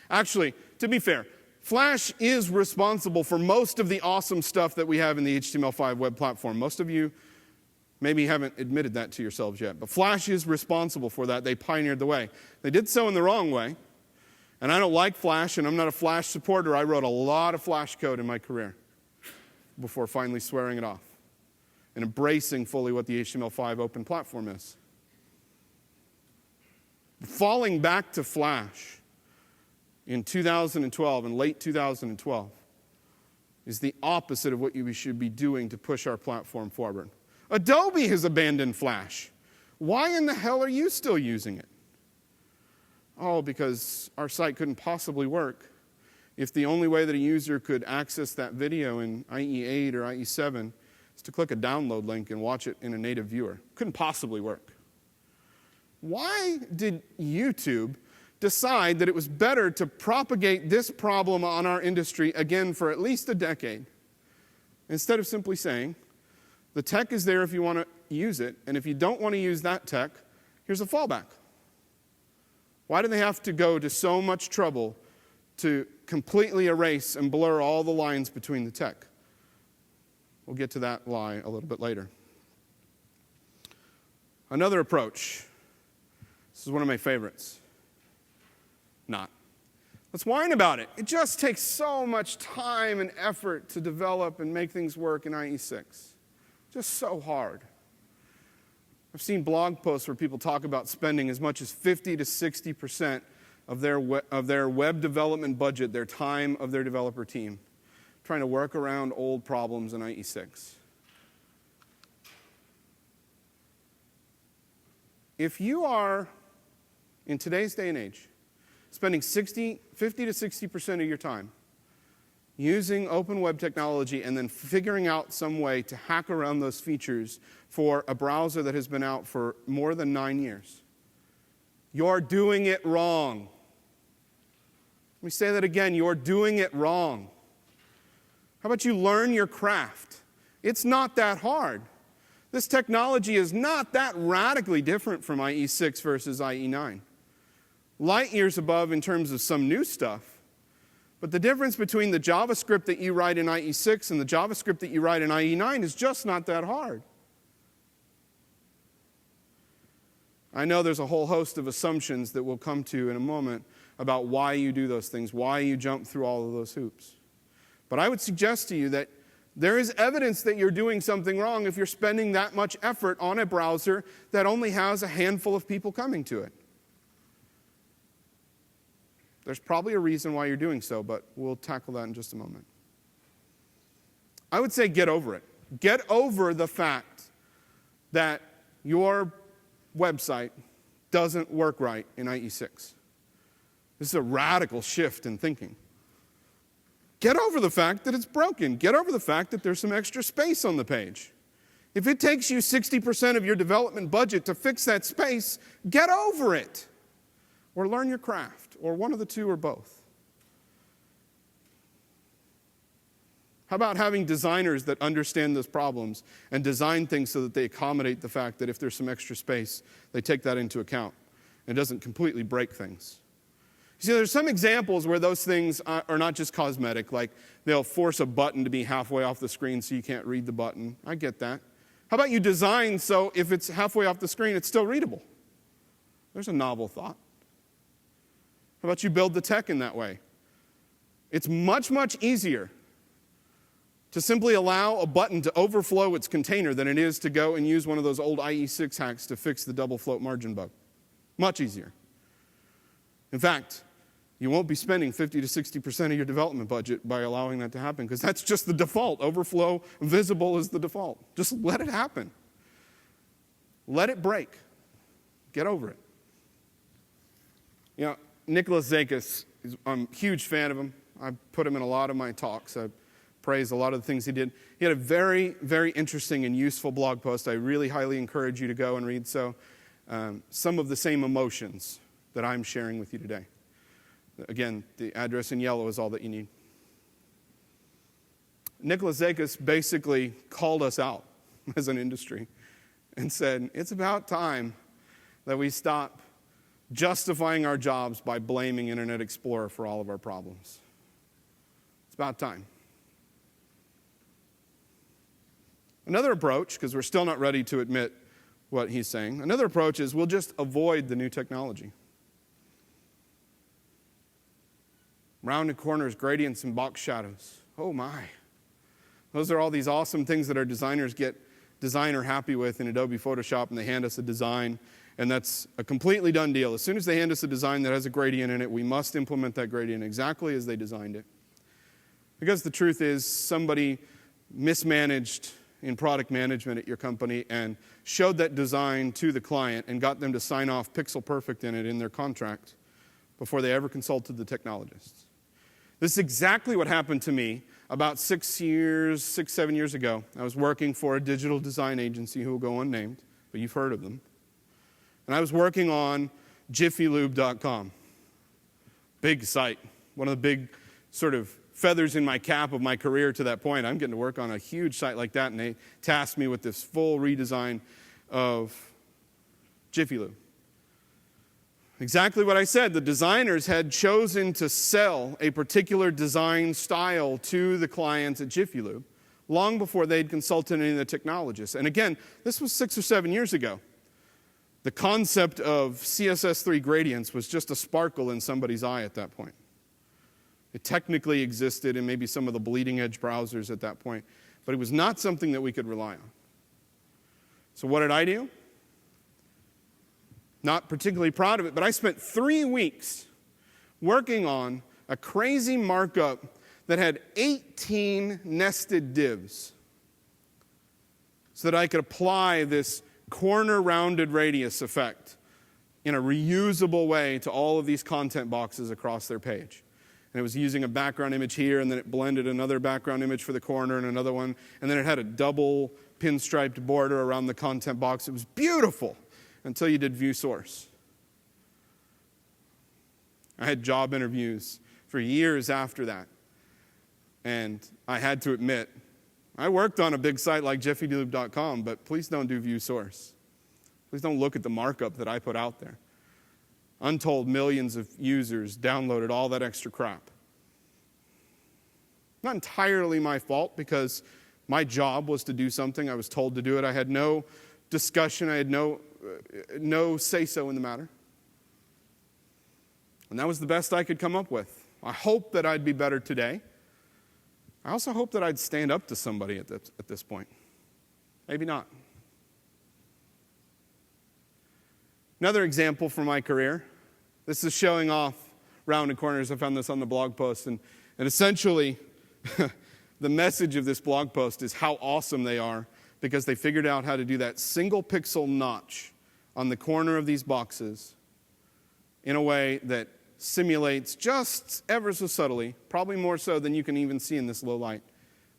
Actually, to be fair, Flash is responsible for most of the awesome stuff that we have in the HTML5 web platform. Most of you maybe haven't admitted that to yourselves yet, but Flash is responsible for that. They pioneered the way. They did so in the wrong way. And I don't like Flash, and I'm not a Flash supporter. I wrote a lot of Flash code in my career before finally swearing it off and embracing fully what the HTML5 open platform is. Falling back to Flash in 2012, in late 2012, is the opposite of what we should be doing to push our platform forward. Adobe has abandoned Flash. Why in the hell are you still using it? Oh, because our site couldn't possibly work if the only way that a user could access that video in IE8 or IE7 is to click a download link and watch it in a native viewer. Couldn't possibly work. Why did YouTube decide that it was better to propagate this problem on our industry again for at least a decade, instead of simply saying, the tech is there if you want to use it, and if you don't want to use that tech, here's a fallback? Why do they have to go to so much trouble to completely erase and blur all the lines between the tech? We'll get to that lie a little bit later. Another approach. This is one of my favorites. Not. Let's whine about it. It just takes so much time and effort to develop and make things work in IE6. Just so hard. I've seen blog posts where people talk about spending as much as 50 to 60% of their web development budget, their time of their developer team, trying to work around old problems in IE6. If you are, in today's day and age, spending 50 to 60% of your time using open web technology and then figuring out some way to hack around those features for a browser that has been out for more than 9 years, you're doing it wrong. Let me say that again. You're doing it wrong. How about you learn your craft? It's not that hard. This technology is not that radically different from IE6 versus IE9. Light years above in terms of some new stuff. But the difference between the JavaScript that you write in IE6 and the JavaScript that you write in IE9 is just not that hard. I know there's a whole host of assumptions that we'll come to in a moment about why you do those things, why you jump through all of those hoops. But I would suggest to you that there is evidence that you're doing something wrong if you're spending that much effort on a browser that only has a handful of people coming to it. There's probably a reason why you're doing so, but we'll tackle that in just a moment. I would say get over it. Get over the fact that your website doesn't work right in IE6. This is a radical shift in thinking. Get over the fact that it's broken. Get over the fact that there's some extra space on the page. If it takes you 60% of your development budget to fix that space, get over it. Or learn your craft, or one of the two, or both. How about having designers that understand those problems and design things so that they accommodate the fact that if there's some extra space, they take that into account and it doesn't completely break things? You see, there's some examples where those things are not just cosmetic, like they'll force a button to be halfway off the screen so you can't read the button. I get that. How about you design so if it's halfway off the screen, it's still readable? There's a novel thought. How about you build the tech in that way? It's much, much easier to simply allow a button to overflow its container than it is to go and use one of those old IE6 hacks to fix the double float margin bug. Much easier. In fact, you won't be spending 50 to 60% of your development budget by allowing that to happen, because that's just the default. Overflow visible is the default. Just let it happen. Let it break. Get over it. You know, Nicholas Zakis, I'm a huge fan of him. I put him in a lot of my talks. I praise a lot of the things he did. He had a very, very interesting and useful blog post. I really highly encourage you to go and read some of the same emotions that I'm sharing with you today. Again, the address in yellow is all that you need. Nicholas Zakis basically called us out as an industry and said, it's about time that we stop justifying our jobs by blaming Internet Explorer for all of our problems. It's about time. Another approach, because we're still not ready to admit what he's saying, another approach is we'll just avoid the new technology. Rounded corners, gradients, and box shadows. Oh my. Those are all these awesome things that our designers get designer happy with in Adobe Photoshop, and they hand us a design, and that's a completely done deal. As soon as they hand us a design that has a gradient in it, we must implement that gradient exactly as they designed it. Because the truth is, somebody mismanaged in product management at your company and showed that design to the client and got them to sign off pixel perfect in it in their contract before they ever consulted the technologists. This is exactly what happened to me about 7 years ago. I was working for a digital design agency who will go unnamed, but you've heard of them. And I was working on JiffyLube.com. Big site, one of the big sort of feathers in my cap of my career to that point. I'm getting to work on a huge site like that, and they tasked me with this full redesign of Jiffy Lube. Exactly what I said. The designers had chosen to sell a particular design style to the clients at Jiffy Lube long before they'd consulted any of the technologists. And again, this was 6 or 7 years ago. The concept of CSS3 gradients was just a sparkle in somebody's eye at that point. It technically existed in maybe some of the bleeding edge browsers at that point, but it was not something that we could rely on. So what did I do? Not particularly proud of it, but I spent 3 weeks working on a crazy markup that had 18 nested divs so that I could apply this corner rounded radius effect in a reusable way to all of these content boxes across their page. And it was using a background image here, and then it blended another background image for the corner and another one, and then it had a double pinstriped border around the content box. It was beautiful until you did view source. I had job interviews for years after that, and I had to admit, I worked on a big site like JiffyLube.com, but please don't do view source. Please don't look at the markup that I put out there. Untold millions of users downloaded all that extra crap. Not entirely my fault, because my job was to do something. I was told to do it. I had no discussion. I had no say-so in the matter. And that was the best I could come up with. I hope that I'd be better today. I also hope that I'd stand up to somebody at this point. Maybe not. Another example from my career. This is showing off rounded corners. I found this on the blog post. And essentially, the message of this blog post is how awesome they are, because they figured out how to do that single pixel notch on the corner of these boxes in a way that simulates just ever so subtly, probably more so than you can even see in this low light,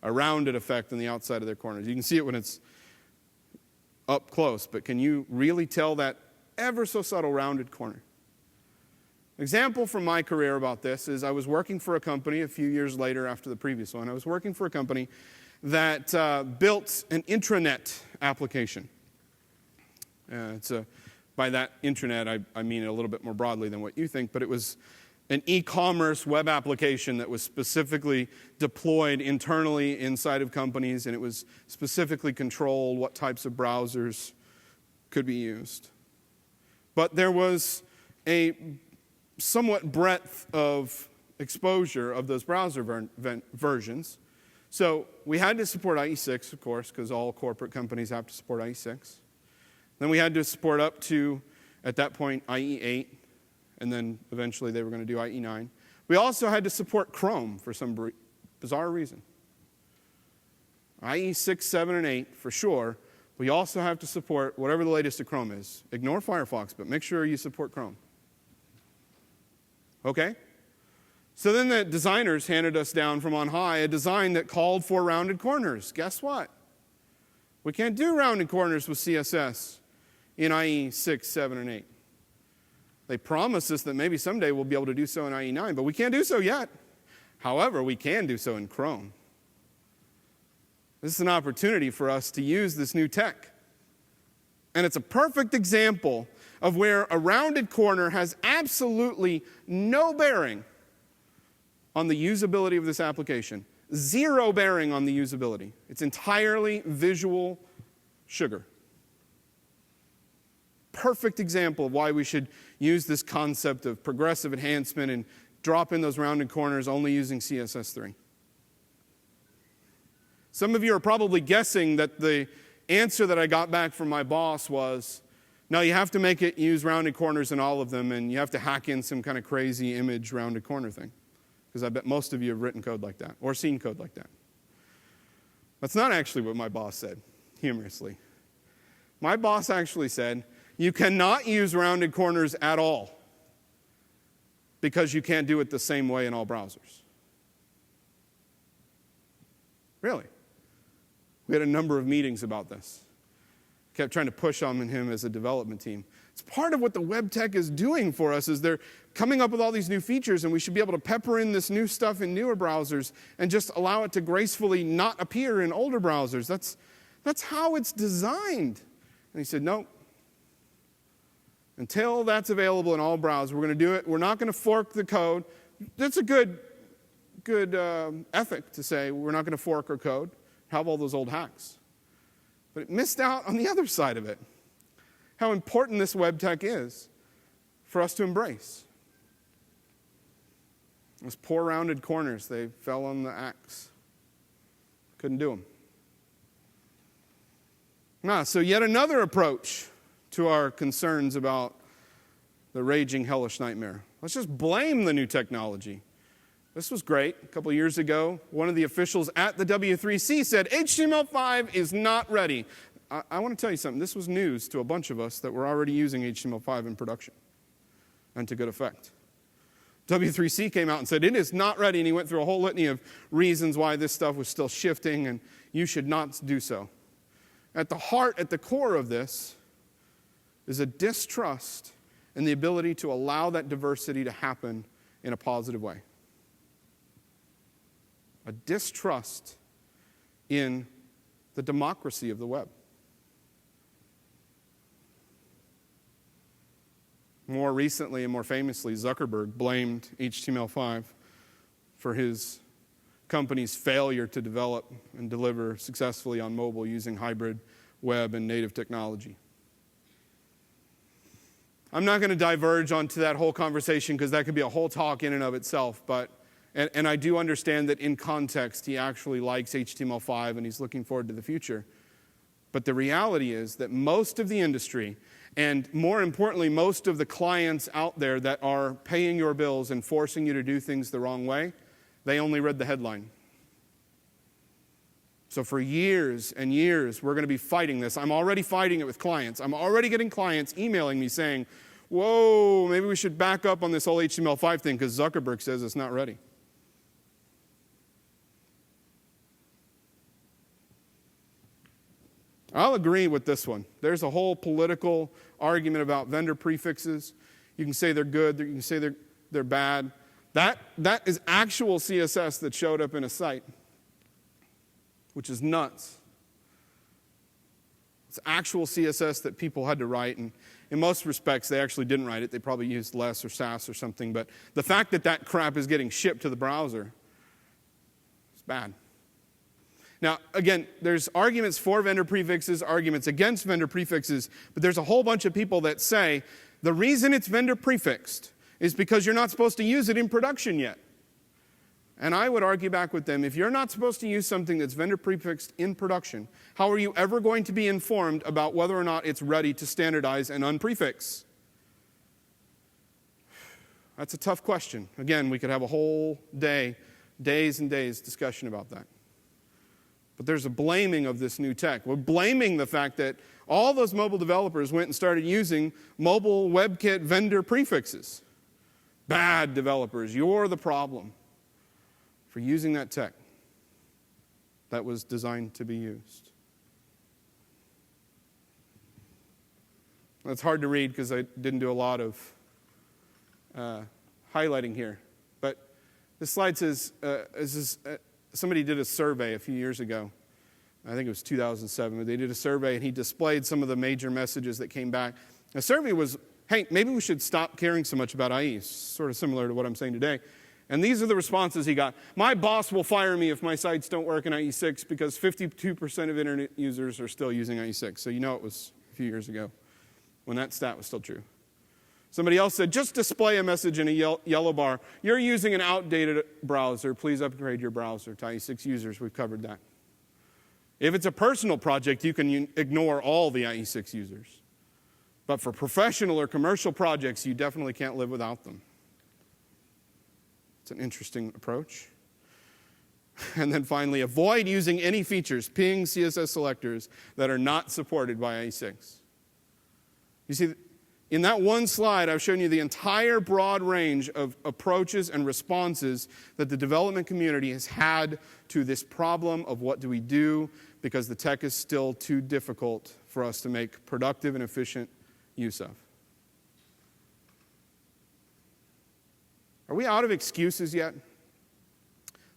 a rounded effect on the outside of their corners. You can see it when it's up close, but can you really tell that ever so subtle rounded corner? Example from my career about this is I was working for a company a few years later after the previous one. I was working for a company that built an intranet application. By that intranet, I mean it a little bit more broadly than what you think, but it was an e-commerce web application that was specifically deployed internally inside of companies, and it was specifically controlled what types of browsers could be used. But there was a somewhat breadth of exposure of those browser versions. So we had to support IE6, of course, because all corporate companies have to support IE6. Then we had to support up to, at that point, IE8, and then eventually they were going to do IE9. We also had to support Chrome for some bizarre reason. IE6, 7, and 8, for sure. We also have to support whatever the latest of Chrome is. Ignore Firefox, but make sure you support Chrome. Okay? So then the designers handed us down from on high a design that called for rounded corners. Guess what? We can't do rounded corners with CSS in IE6, 7, and 8. They promised us that maybe someday we'll be able to do so in IE9, but we can't do so yet. However, we can do so in Chrome. This is an opportunity for us to use this new tech. And it's a perfect example of where a rounded corner has absolutely no bearing on the usability of this application. Zero bearing on the usability. It's entirely visual sugar. Perfect example of why we should use this concept of progressive enhancement and drop in those rounded corners only using CSS3. Some of you are probably guessing that the answer that I got back from my boss was, no, you have to make it use rounded corners in all of them, and you have to hack in some kind of crazy image rounded corner thing. Because I bet most of you have written code like that or seen code like that. That's not actually what my boss said, humorously. My boss actually said, you cannot use rounded corners at all because you can't do it the same way in all browsers. Really? We had a number of meetings about this. Kept trying to push on him as a development team. It's part of what the web tech is doing for us is they're coming up with all these new features, and we should be able to pepper in this new stuff in newer browsers and just allow it to gracefully not appear in older browsers. That's how it's designed. And he said, no. Until that's available in all browsers, we're going to do it. We're not going to fork the code. That's a good ethic to say we're not going to fork our code, have all those old hacks. But it missed out on the other side of it, how important this web tech is for us to embrace. Those poor rounded corners, they fell on the axe. Couldn't do them. So yet another approach to our concerns about the raging hellish nightmare. Let's just blame the new technology. This was great. A couple years ago, one of the officials at the W3C said, HTML5 is not ready. I want to tell you something. This was news to a bunch of us that were already using HTML5 in production, and to good effect. W3C came out and said, it is not ready, and he went through a whole litany of reasons why this stuff was still shifting, and you should not do so. At the heart, at the core of this, is a distrust in the ability to allow that diversity to happen in a positive way. A distrust in the democracy of the web. More recently and more famously, Zuckerberg blamed HTML5 for his company's failure to develop and deliver successfully on mobile using hybrid web and native technology. I'm not going to diverge onto that whole conversation because that could be a whole talk in and of itself, but and I do understand that in context he actually likes HTML5 and he's looking forward to the future. But the reality is that most of the industry, and more importantly, most of the clients out there that are paying your bills and forcing you to do things the wrong way, they only read the headline. So for years and years, we're going to be fighting this. I'm already fighting it with clients. I'm already getting clients emailing me saying, whoa, maybe we should back up on this whole HTML5 thing because Zuckerberg says it's not ready. I'll agree with this one. There's a whole political argument about vendor prefixes. You can say they're good, you can say they're bad. That is actual CSS that showed up in a site, which is nuts. It's actual CSS that people had to write, and in most respects, they actually didn't write it. They probably used less or Sass or something, but the fact that that crap is getting shipped to the browser is bad. Now, again, there's arguments for vendor prefixes, arguments against vendor prefixes, but there's a whole bunch of people that say the reason it's vendor prefixed is because you're not supposed to use it in production yet. And I would argue back with them, if you're not supposed to use something that's vendor prefixed in production, how are you ever going to be informed about whether or not it's ready to standardize and unprefix? That's a tough question. Again, we could have a whole days and days discussion about that. But there's a blaming of this new tech. We're blaming the fact that all those mobile developers went and started using mobile WebKit vendor prefixes. Bad developers, you're the problem for using that tech that was designed to be used. It's hard to read because I didn't do a lot of highlighting here. But this slide says, somebody did a survey a few years ago. I think it was 2007. They did a survey, and he displayed some of the major messages that came back. The survey was, hey, maybe we should stop caring so much about IE. Sort of similar to what I'm saying today. And these are the responses he got. My boss will fire me if my sites don't work in IE6 because 52% of internet users are still using IE6. So you know it was a few years ago when that stat was still true. Somebody else said, just display a message in a yellow bar. You're using an outdated browser. Please upgrade your browser to IE6 users. We've covered that. If it's a personal project, you can ignore all the IE6 users. But for professional or commercial projects, you definitely can't live without them. It's an interesting approach. And then finally, avoid using any features, ping CSS selectors, that are not supported by IE6. You see, in that one slide, I've shown you the entire broad range of approaches and responses that the development community has had to this problem of what do we do because the tech is still too difficult for us to make productive and efficient use of. Are we out of excuses yet?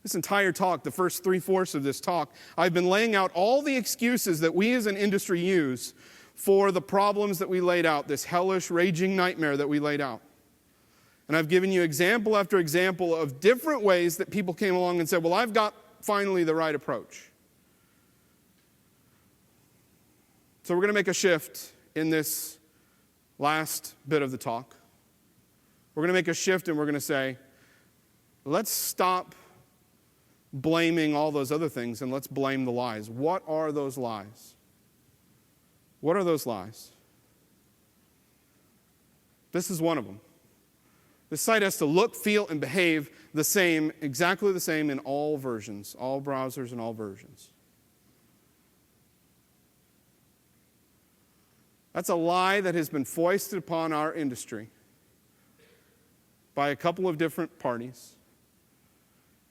This entire talk, the first 3/4 of this talk, I've been laying out all the excuses that we as an industry use for the problems that we laid out, this hellish, raging nightmare that we laid out. And I've given you example after example of different ways that people came along and said, well, I've got finally the right approach. So we're going to make a shift in this last bit of the talk. We're going to make a shift and we're going to say, let's stop blaming all those other things and let's blame the lies. What are those lies? What are those lies? This is one of them. This site has to look, feel, and behave the same, exactly the same in all versions, all browsers and all versions. That's a lie that has been foisted upon our industry by a couple of different parties.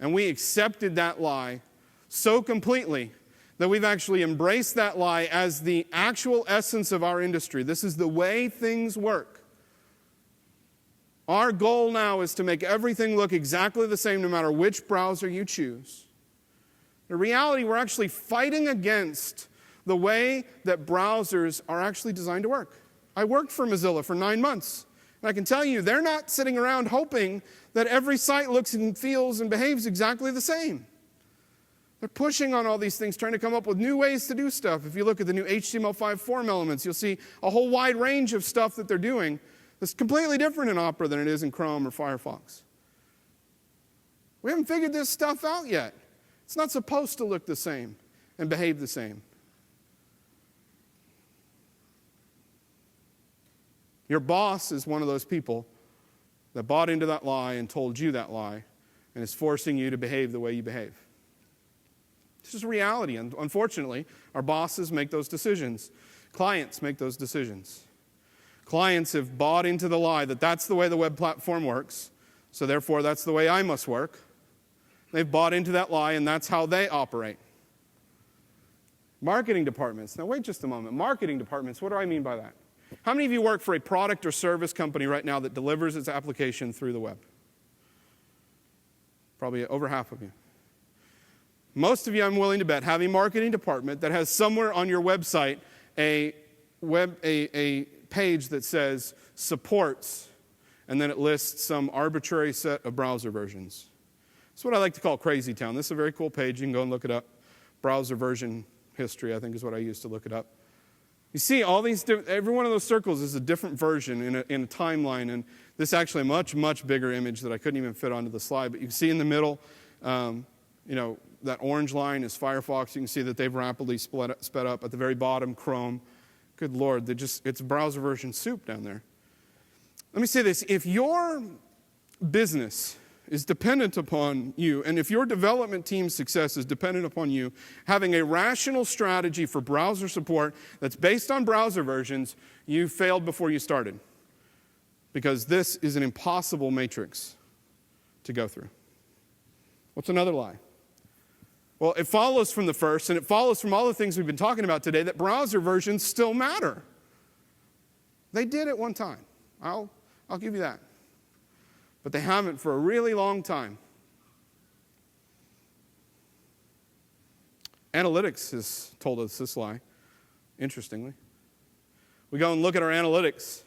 And we accepted that lie so completely that we've actually embraced that lie as the actual essence of our industry. This is the way things work. Our goal now is to make everything look exactly the same no matter which browser you choose. In reality, we're actually fighting against the way that browsers are actually designed to work. I worked for Mozilla for 9 months. And I can tell you, they're not sitting around hoping that every site looks and feels and behaves exactly the same. They're pushing on all these things, trying to come up with new ways to do stuff. If you look at the new HTML5 form elements, you'll see a whole wide range of stuff that they're doing that's completely different in Opera than it is in Chrome or Firefox. We haven't figured this stuff out yet. It's not supposed to look the same and behave the same. Your boss is one of those people that bought into that lie and told you that lie and is forcing you to behave the way you behave. This is reality. And unfortunately, our bosses make those decisions. Clients make those decisions. Clients have bought into the lie that that's the way the web platform works, so therefore that's the way I must work. They've bought into that lie, and that's how they operate. Marketing departments. Now, wait just a moment. Marketing departments, what do I mean by that? How many of you work for a product or service company right now that delivers its application through the web? Probably over half of you. Most of you, I'm willing to bet, have a marketing department that has somewhere on your website a page that says supports, and then it lists some arbitrary set of browser versions. It's what I like to call Crazy Town. This is a very cool page. You can go and look it up. Browser version history, I think, is what I used to look it up. You see, all these every one of those circles is a different version in a timeline, and this is actually a much, much bigger image that I couldn't even fit onto the slide. But you can see in the middle, that orange line is Firefox. You can see that they've rapidly sped up. At the very bottom, Chrome. Good Lord, it's browser version soup down there. Let me say this. If your business is dependent upon you, and if your development team's success is dependent upon you having a rational strategy for browser support that's based on browser versions, you failed before you started. Because this is an impossible matrix to go through. What's another lie? Well, it follows from the first, and it follows from all the things we've been talking about today, that browser versions still matter. They did at one time. I'll give you that. But they haven't for a really long time. Analytics has told us this lie, interestingly. We go and look at our analytics,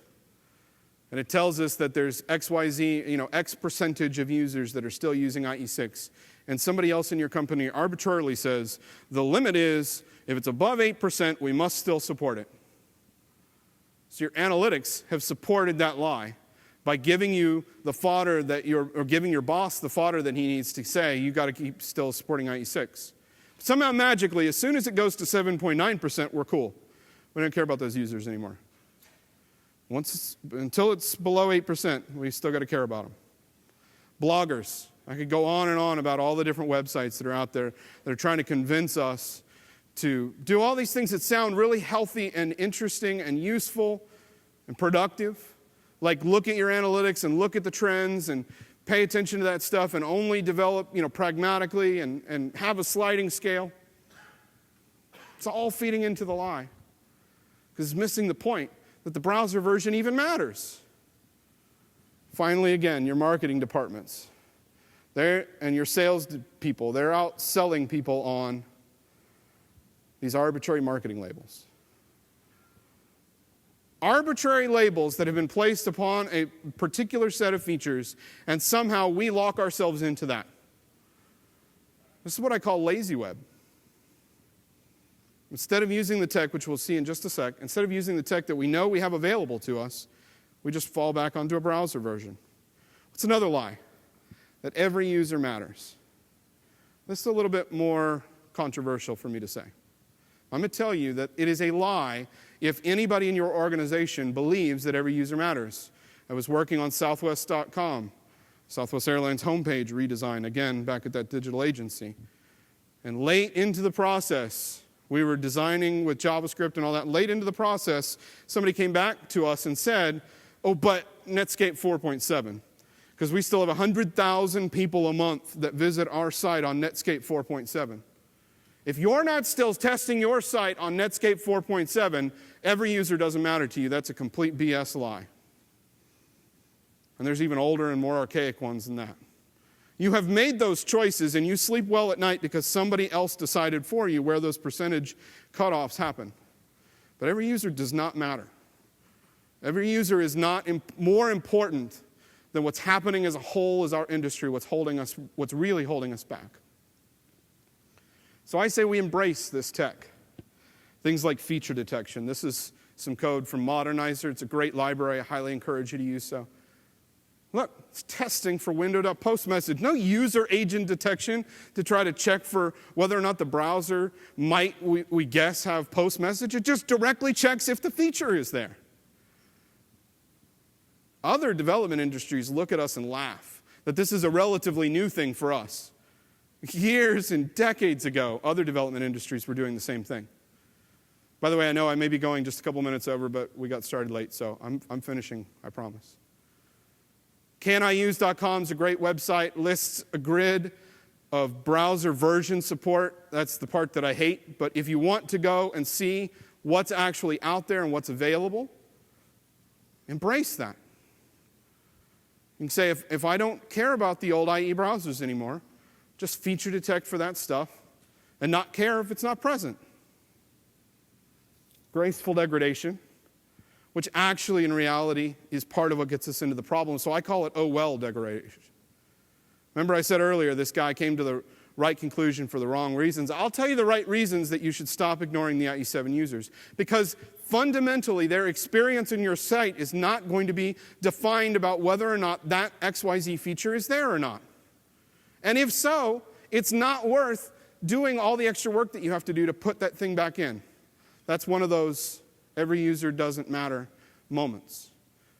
and it tells us that there's XYZ, X percentage of users that are still using IE6. And somebody else in your company arbitrarily says, the limit is, if it's above 8%, we must still support it. So your analytics have supported that lie by giving you the fodder or giving your boss the fodder that he needs to say, you got to keep still supporting IE6. Somehow magically, as soon as it goes to 7.9%, we're cool. We don't care about those users anymore. Until it's below 8%, we still got to care about them. Bloggers. I could go on and on about all the different websites that are out there that are trying to convince us to do all these things that sound really healthy and interesting and useful and productive. Like look at your analytics and look at the trends and pay attention to that stuff and only develop, pragmatically and have a sliding scale. It's all feeding into the lie because it's missing the point that the browser version even matters. Finally, again, your marketing departments. And your sales people, they're out selling people on these arbitrary marketing labels. Arbitrary labels that have been placed upon a particular set of features, and somehow we lock ourselves into that. This is what I call lazy web. Instead of using the tech, which we'll see in just a sec, instead of using the tech that we know we have available to us, we just fall back onto a browser version. What's another lie? That every user matters. This is a little bit more controversial for me to say. I'm going to tell you that it is a lie if anybody in your organization believes that every user matters. I was working on Southwest.com, Southwest Airlines homepage redesign, again, back at that digital agency. And late into the process, we were designing with JavaScript and all that. Late into the process, somebody came back to us and said, oh, but Netscape 4.7. Because we still have 100,000 people a month that visit our site on Netscape 4.7. If you're not still testing your site on Netscape 4.7, every user doesn't matter to you. That's a complete BS lie. And there's even older and more archaic ones than that. You have made those choices and you sleep well at night because somebody else decided for you where those percentage cutoffs happen. But every user does not matter. Every user is not more important than what's happening as a whole as our industry, what's really holding us back. So I say we embrace this tech. Things like feature detection. This is some code from Modernizer. It's a great library. I highly encourage you to use so. Look, it's testing for window.post message. No user agent detection to try to check for whether or not the browser might, we guess, have post message. It just directly checks if the feature is there. Other development industries look at us and laugh that this is a relatively new thing for us. Years and decades ago, other development industries were doing the same thing. By the way, I know I may be going just a couple minutes over, but we got started late, so I'm finishing, I promise. CanIUse.com is a great website, lists a grid of browser version support. That's the part that I hate, but if you want to go and see what's actually out there and what's available, embrace that. You can say, if I don't care about the old IE browsers anymore, just feature detect for that stuff and not care if it's not present. Graceful degradation, which actually in reality is part of what gets us into the problem. So I call it oh well degradation. Remember I said earlier this guy came to the right conclusion for the wrong reasons. I'll tell you the right reasons that you should stop ignoring the IE7 users. Because fundamentally their experience in your site is not going to be defined about whether or not that XYZ feature is there or not. And if so, it's not worth doing all the extra work that you have to do to put that thing back in. That's one of those every user doesn't matter moments.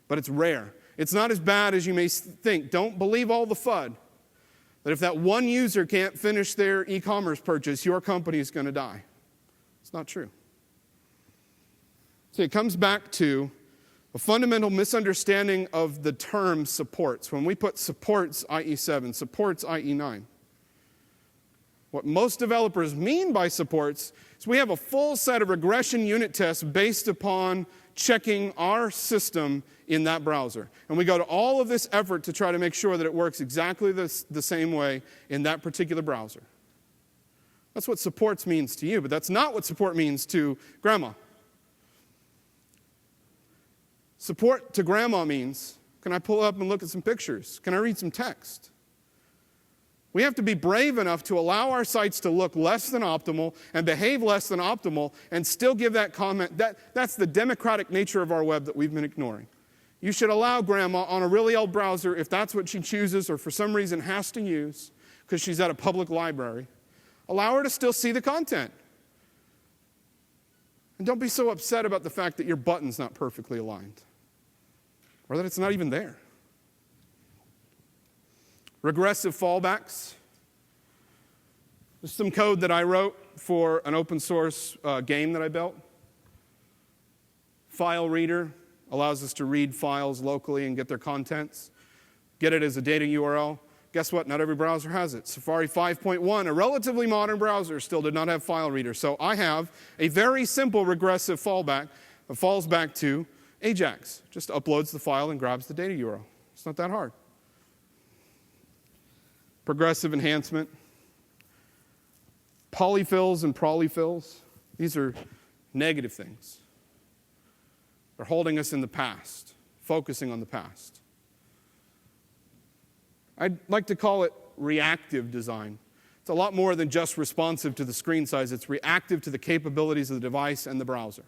But it's rare. It's not as bad as you may think. Don't believe all the FUD. That if that one user can't finish their e-commerce purchase, your company is going to die. It's not true. So it comes back to a fundamental misunderstanding of the term supports. When we put supports IE7, supports IE9, what most developers mean by supports is we have a full set of regression unit tests based upon checking our system in that browser. And we go to all of this effort to try to make sure that it works exactly the same way in that particular browser. That's what supports means to you, but that's not what support means to grandma. Support to grandma means, can I pull up and look at some pictures? Can I read some text? We have to be brave enough to allow our sites to look less than optimal and behave less than optimal and still give that comment. That's the democratic nature of our web that we've been ignoring. You should allow grandma on a really old browser, if that's what she chooses or for some reason has to use because she's at a public library, allow her to still see the content. And don't be so upset about the fact that your button's not perfectly aligned or that it's not even there. Regressive fallbacks. There's some code that I wrote for an open source game that I built. File reader allows us to read files locally and get their contents. Get it as a data URL. Guess what? Not every browser has it. Safari 5.1, a relatively modern browser, still did not have file reader. So I have a very simple regressive fallback that falls back to Ajax. Just uploads the file and grabs the data URL. It's not that hard. Progressive enhancement. Polyfills and prolyfills. These are negative things. They're holding us in the past, focusing on the past. I'd like to call it reactive design. It's a lot more than just responsive to the screen size. It's reactive to the capabilities of the device and the browser.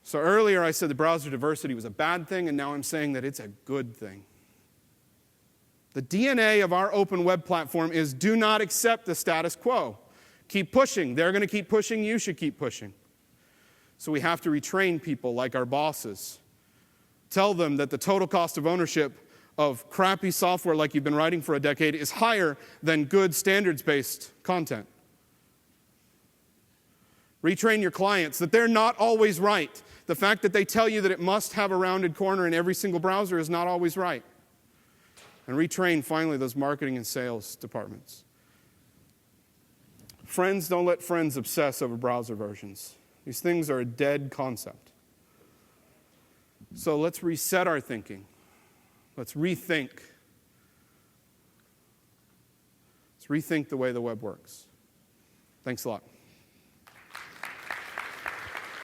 So earlier I said the browser diversity was a bad thing, and now I'm saying that it's a good thing. The DNA of our open web platform is do not accept the status quo. Keep pushing. They're going to keep pushing. You should keep pushing. So we have to retrain people like our bosses. Tell them that the total cost of ownership of crappy software like you've been writing for a decade is higher than good standards-based content. Retrain your clients that they're not always right. The fact that they tell you that it must have a rounded corner in every single browser is not always right. And retrain, finally, those marketing and sales departments. Friends, don't let friends obsess over browser versions. These things are a dead concept. So let's reset our thinking. Let's rethink. Let's rethink the way the web works. Thanks a lot.